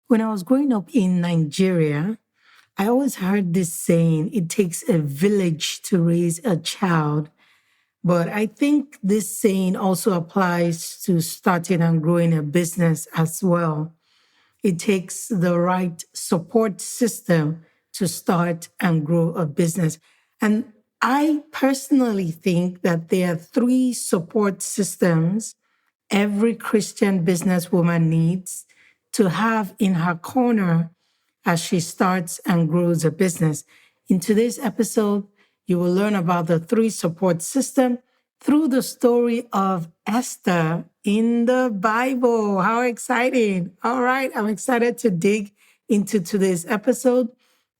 When I was growing up in Nigeria, I always heard this saying, it takes a village to raise a child. But I think this saying also applies to starting and growing a business as well. It takes the right support system to start and grow a business. And I personally think that there are three support systems every Christian businesswoman needs to have in her corner as she starts and grows a business. In today's episode, you will learn about the three support system through the story of Esther in the Bible. How exciting. All right, I'm excited to dig into today's episode.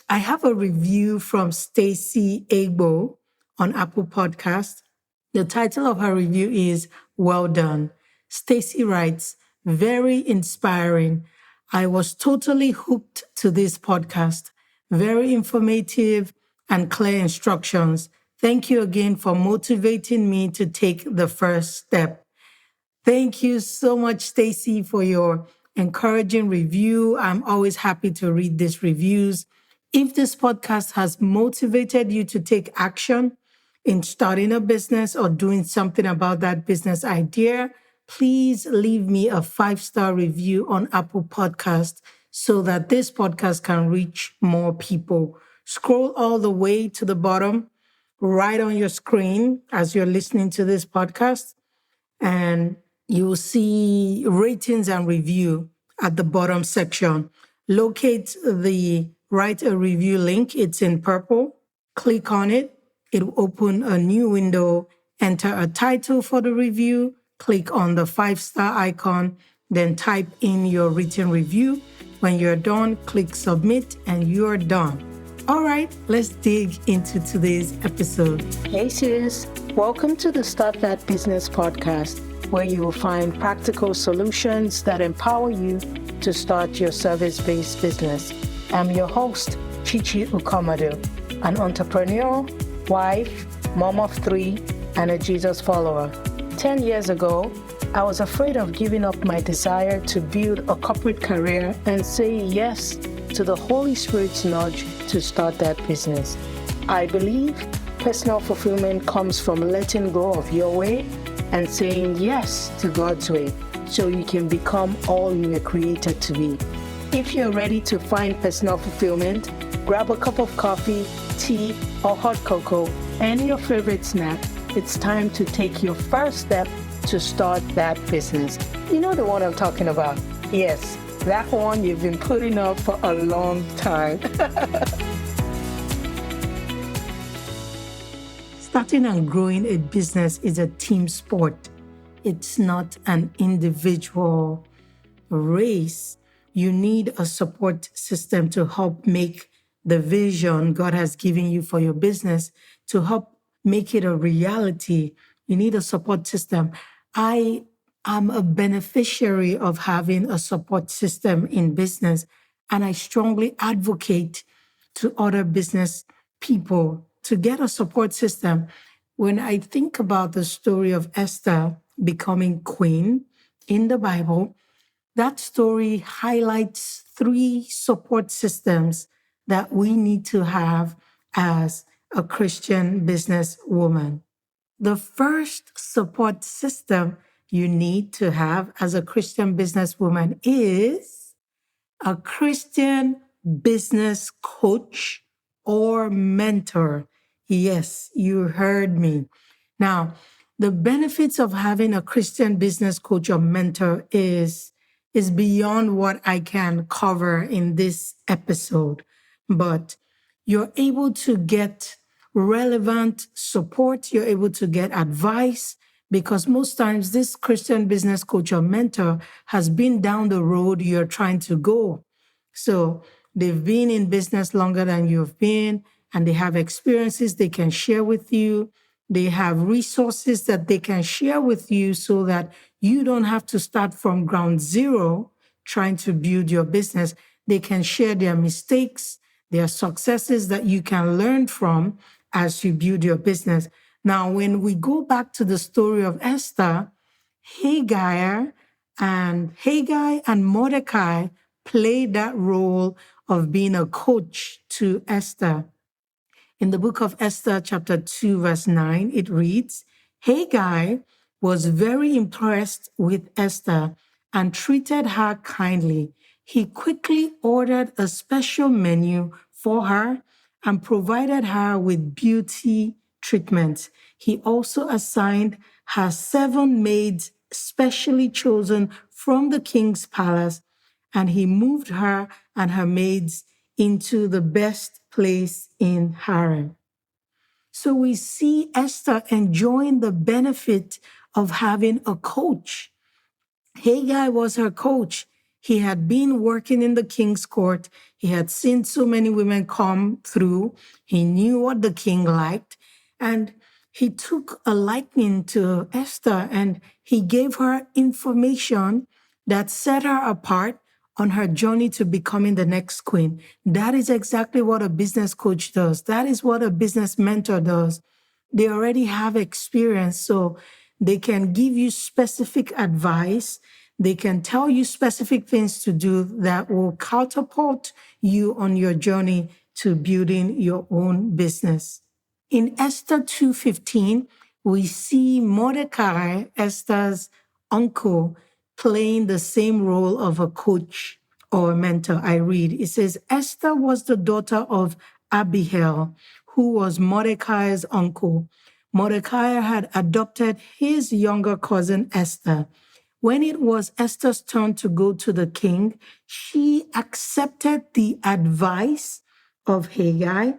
I have a review from Stacy Agbo on Apple Podcast. The title of her review is Well Done. Stacy writes, very inspiring. I was totally hooked to this podcast. Very informative and clear instructions. Thank you again for motivating me to take the first step. Thank you so much, Stacy, for your encouraging review. I'm always happy to read these reviews. If this podcast has motivated you to take action in starting a business or doing something about that business idea, please leave me a 5-star review on Apple Podcast so that this podcast can reach more people. Scroll all the way to the bottom, right on your screen as you're listening to this podcast, and you'll see ratings and review at the bottom section. Locate the write a review link. It's in purple. Click on it. It will open a new window. Enter a title for the review. Click on the 5-star icon. Then type in your written review. When you're done, click submit and you're done. All right, let's dig into today's episode. Hey sis, welcome to the Start That Business podcast, where you will find practical solutions that empower you to start your service-based business. I'm your host, Chichi Ukomadu, an entrepreneur, wife, mom of 3, and a Jesus follower. 10 years ago, I was afraid of giving up my desire to build a corporate career and say yes to the Holy Spirit's nudge to start that business. I believe personal fulfillment comes from letting go of your way and saying yes to God's way so you can become all you were created to be. If you're ready to find personal fulfillment, grab a cup of coffee, tea, or hot cocoa, and your favorite snack. It's time to take your first step to start that business. You know the one I'm talking about? Yes, that one you've been putting up for a long time. Starting and growing a business is a team sport. It's not an individual race. You need a support system to help make the vision God has given you for your business, to help make it a reality. You need a support system. I am a beneficiary of having a support system in business, and I strongly advocate to other business people to get a support system. When I think about the story of Esther becoming queen in the Bible, that story highlights 3 support systems that we need to have as a Christian businesswoman. The first support system you need to have as a Christian businesswoman is a Christian business coach or mentor. Yes, you heard me. Now, the benefits of having a Christian business coach or mentor is beyond what I can cover in this episode, but you're able to get relevant support, you're able to get advice, because most times this Christian business coach or mentor has been down the road you're trying to go. So they've been in business longer than you've been, and they have experiences they can share with you. They have resources that they can share with you so that you don't have to start from ground zero trying to build your business. They can share their mistakes, their successes that you can learn from as you build your business. Now, when we go back to the story of Esther, Haggai and Mordecai played that role of being a coach to Esther. In the book of Esther, chapter 2, verse 9, it reads, Haggai was very impressed with Esther and treated her kindly. He quickly ordered a special menu for her and provided her with beauty treatment. He also assigned her 7 maids specially chosen from the king's palace, and he moved her and her maids into the best place in harem. So we see Esther enjoying the benefit of having a coach. Haggai was her coach. He had been working in the king's court. He had seen so many women come through. He knew what the king liked. And he took a liking to Esther and he gave her information that set her apart on her journey to becoming the next queen. That is exactly what a business coach does. That is what a business mentor does. They already have experience, so they can give you specific advice. They can tell you specific things to do that will catapult you on your journey to building your own business. In Esther 2:15, we see Mordecai, Esther's uncle, playing the same role of a coach or a mentor. I read, it says, Esther was the daughter of Abihail, who was Mordecai's uncle. Mordecai had adopted his younger cousin Esther. When it was Esther's turn to go to the king, she accepted the advice of Haggai,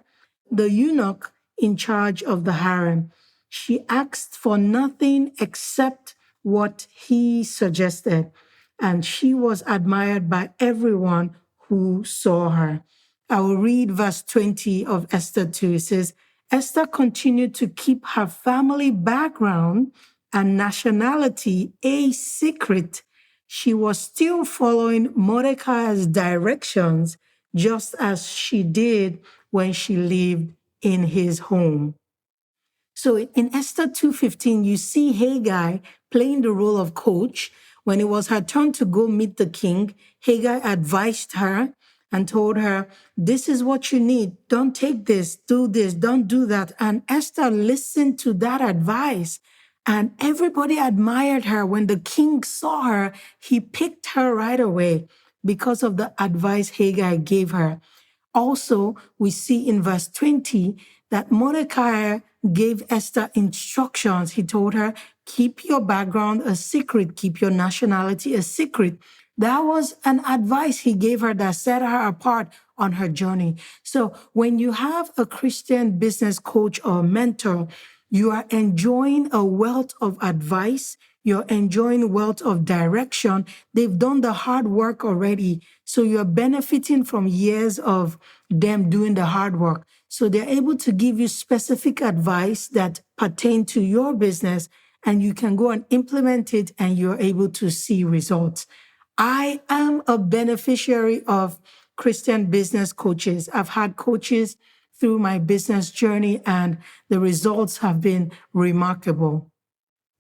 the eunuch in charge of the harem. She asked for nothing except what he suggested, and she was admired by everyone who saw her. I will read verse 20 of Esther 2. It says, Esther continued to keep her family background and nationality a secret. She was still following Mordecai's directions, just as she did when she lived in his home. So in Esther 2:15, you see Haggai playing the role of coach. When it was her turn to go meet the king, Haggai advised her and told her, this is what you need. Don't take this, don't do that. And Esther listened to that advice. And everybody admired her. When the king saw her, he picked her right away because of the advice Haggai gave her. Also, we see in verse 20 that Mordecai gave Esther instructions. He told her, keep your background a secret, keep your nationality a secret. That was an advice he gave her that set her apart on her journey. So when you have a Christian business coach or mentor, you are enjoying a wealth of advice. You're enjoying wealth of direction. They've done the hard work already. So you're benefiting from years of them doing the hard work. So they're able to give you specific advice that pertain to your business, and you can go and implement it and you're able to see results. I am a beneficiary of Christian business coaches. I've had coaches through my business journey, and the results have been remarkable.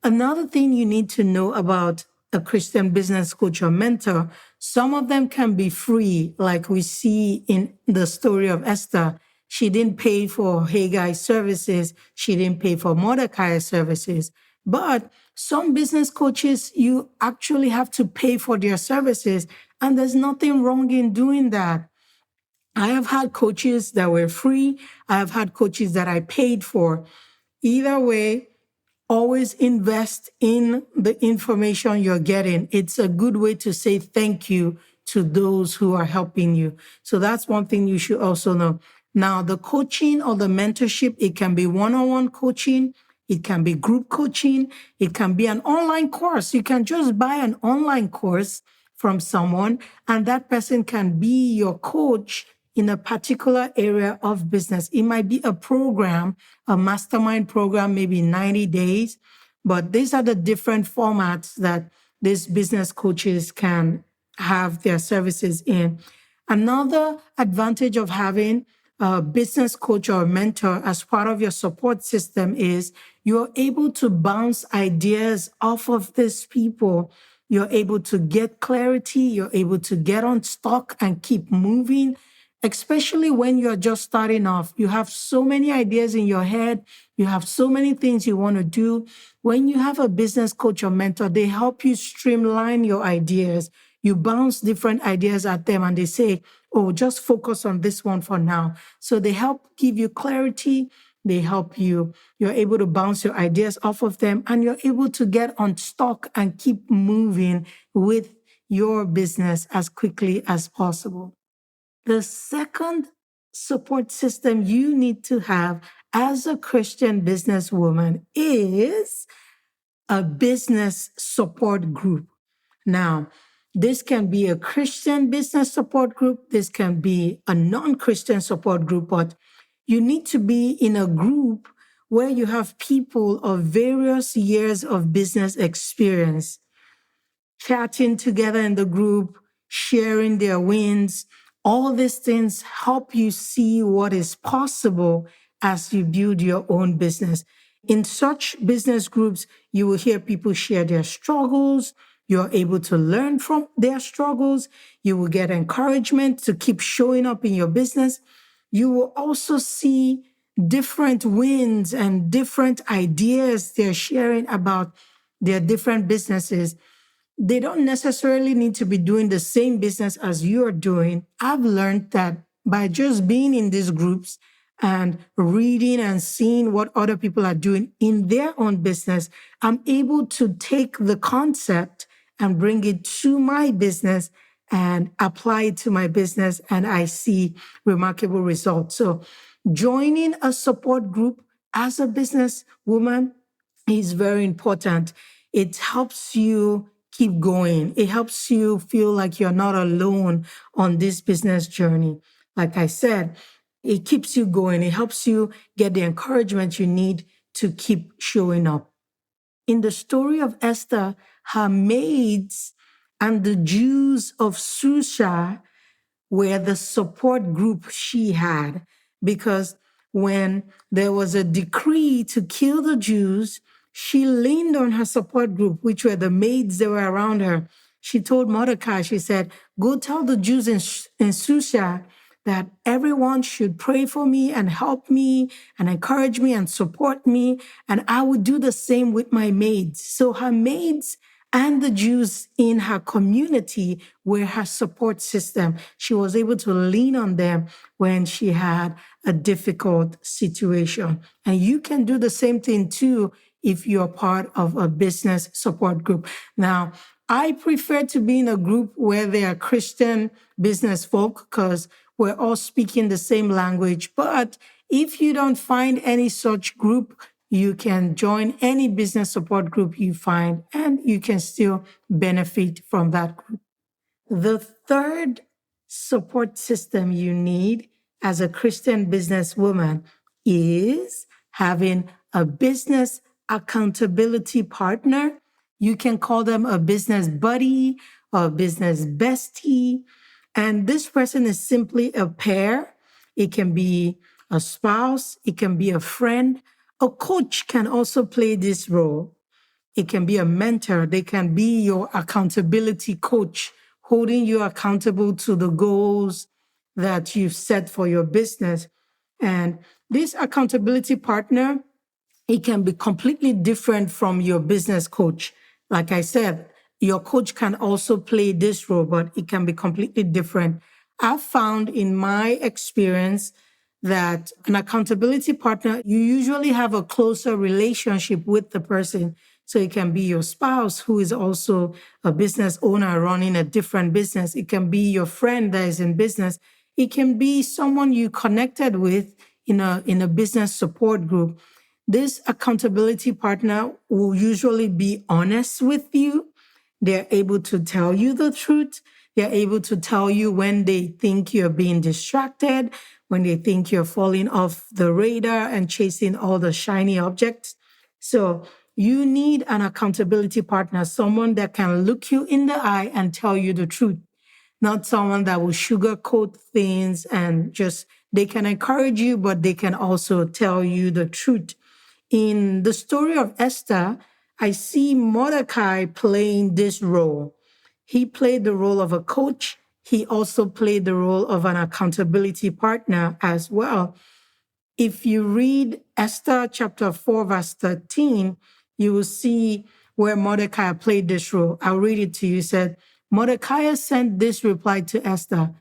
Another thing you need to know about a Christian business coach or mentor, some of them can be free, like we see in the story of Esther. She didn't pay for Haggai's services. She didn't pay for Mordecai's services. But some business coaches, you actually have to pay for their services, and there's nothing wrong in doing that. I have had coaches that were free. I have had coaches that I paid for. Either way, always invest in the information you're getting. It's a good way to say thank you to those who are helping you. So that's one thing you should also know. Now, the coaching or the mentorship, it can be one-on-one coaching. It can be group coaching. It can be an online course. You can just buy an online course from someone, and that person can be your coach in a particular area of business. It might be a program, a mastermind program, maybe 90 days, but these are the different formats that these business coaches can have their services in. Another advantage of having a business coach or mentor as part of your support system is you're able to bounce ideas off of these people. You're able to get clarity. You're able to get on stock and keep moving, especially when you're just starting off. You have so many ideas in your head. You have so many things you want to do. When you have a business coach or mentor, they help you streamline your ideas. You bounce different ideas at them and they say, oh, just focus on this one for now. So they help give you clarity. They help you. You're able to bounce your ideas off of them and you're able to get on stock and keep moving with your business as quickly as possible. The second support system you need to have as a Christian businesswoman is a business support group. Now, this can be a Christian business support group. This can be a non-Christian support group, but you need to be in a group where you have people of various years of business experience chatting together in the group, sharing their wins. All these things help you see what is possible as you build your own business. In such business groups, you will hear people share their struggles. You're able to learn from their struggles. You will get encouragement to keep showing up in your business. You will also see different wins and different ideas they're sharing about their different businesses. They don't necessarily need to be doing the same business as you're doing. I've learned that by just being in these groups and reading and seeing what other people are doing in their own business, I'm able to take the concept and bring it to my business and apply it to my business, and I see remarkable results. So joining a support group as a business woman is very important. It helps you keep going. It helps you feel like you're not alone on this business journey. Like I said, it keeps you going. It helps you get the encouragement you need to keep showing up. In the story of Esther, her maids and the Jews of Susha were the support group she had, because when there was a decree to kill the Jews, she leaned on her support group, which were the maids that were around her. She told Mordecai, she said, go tell the Jews in Susha that everyone should pray for me and help me and encourage me and support me. And I would do the same with my maids. So her maids and the Jews in her community were her support system. She was able to lean on them when she had a difficult situation. And you can do the same thing too if you're part of a business support group. Now, I prefer to be in a group where there are Christian business folk because we're all speaking the same language. But if you don't find any such group, you can join any business support group you find, and you can still benefit from that group. The third support system you need as a Christian businesswoman is having a business accountability partner. You can call them a business buddy or a business bestie. And this person is simply a pair. It can be a spouse, it can be a friend. A coach can also play this role. It can be a mentor. They can be your accountability coach, holding you accountable to the goals that you've set for your business. And this accountability partner, it can be completely different from your business coach. Like I said, your coach can also play this role, but it can be completely different. I've found in my experience that an accountability partner, you usually have a closer relationship with the person. So it can be your spouse who is also a business owner running a different business. It can be your friend that is in business. It can be someone you connected with in a business support group. This accountability partner will usually be honest with you. They're able to tell you the truth. They're able to tell you when they think you're being distracted, when they think you're falling off the radar and chasing all the shiny objects. So you need an accountability partner, someone that can look you in the eye and tell you the truth, not someone that will sugarcoat things and just, they can encourage you, but they can also tell you the truth. In the story of Esther, I see Mordecai playing this role. He played the role of a coach. He also played the role of an accountability partner as well. If you read Esther chapter 4, verse 13, you will see where Mordecai played this role. I'll read it to you. It said, Mordecai sent this reply to Esther.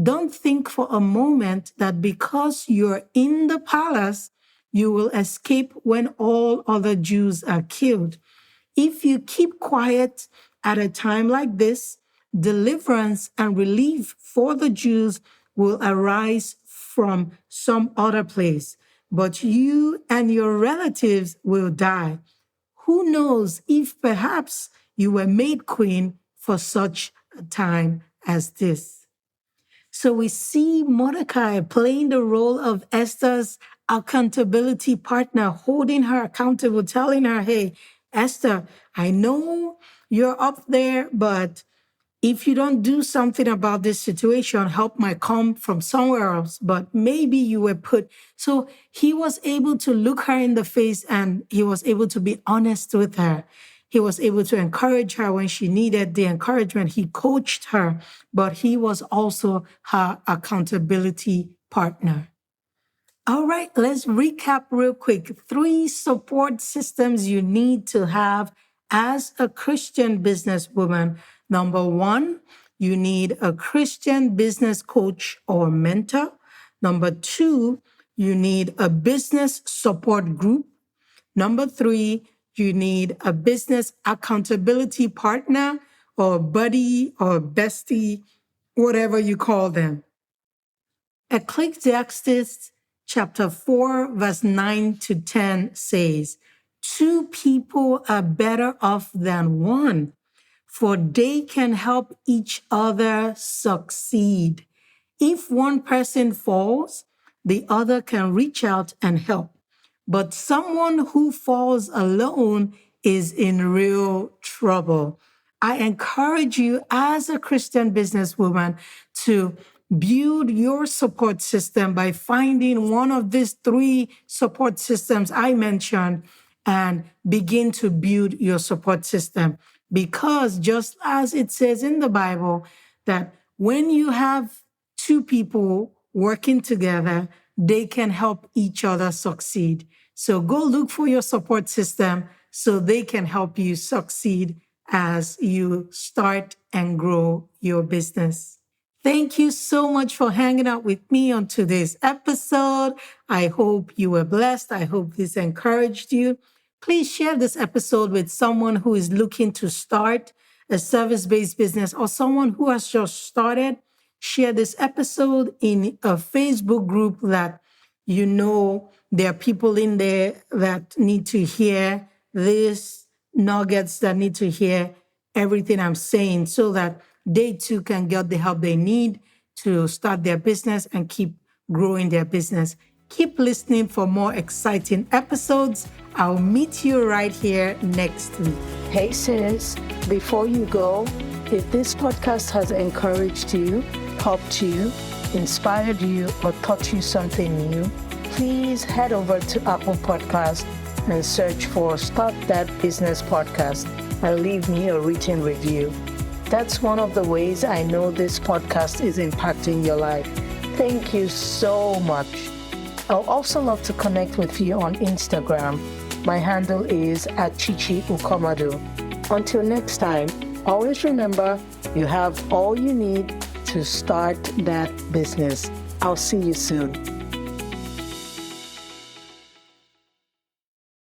Don't think for a moment that because you're in the palace, you will escape when all other Jews are killed. If you keep quiet at a time like this, deliverance and relief for the Jews will arise from some other place, but you and your relatives will die. Who knows if perhaps you were made queen for such a time as this? So we see Mordecai playing the role of Esther's accountability partner, holding her accountable, telling her, hey, Esther, I know you're up there, but if you don't do something about this situation, help might come from somewhere else, but maybe you were put. So he was able to look her in the face and he was able to be honest with her. He was able to encourage her when she needed the encouragement. He coached her, but he was also her accountability partner. All right, let's recap real quick. 3 support systems you need to have as a Christian businesswoman. Number 1, you need a Christian business coach or mentor. Number 2, you need a business support group. Number 3, you need a business accountability partner or buddy or bestie, whatever you call them. Ecclesiastes chapter 4, verse 9 to 10 says, 2 people are better off than one, for they can help each other succeed. If one person falls, the other can reach out and help. But someone who falls alone is in real trouble. I encourage you as a Christian businesswoman to build your support system by finding one of these 3 support systems I mentioned and begin to build your support system. Because just as it says in the Bible, that when you have 2 people working together, they can help each other succeed. So go look for your support system so they can help you succeed as you start and grow your business. Thank you so much for hanging out with me on today's episode. I hope you were blessed. I hope this encouraged you. Please share this episode with someone who is looking to start a service-based business or someone who has just started. Share this episode in a Facebook group that you know there are people in there that need to hear this, nuggets that need to hear everything I'm saying so that they too can get the help they need to start their business and keep growing their business. Keep listening for more exciting episodes. I'll meet you right here next week. Hey sis, before you go, if this podcast has encouraged you, helped you, inspired you, or taught you something new, please head over to Apple Podcasts and search for Start That Business Podcast and leave me a written review. That's one of the ways I know this podcast is impacting your life. Thank you so much. I'll also love to connect with you on Instagram. My handle is @ChichiUkomadu. Until next time, always remember you have all you need to start that business. I'll see you soon.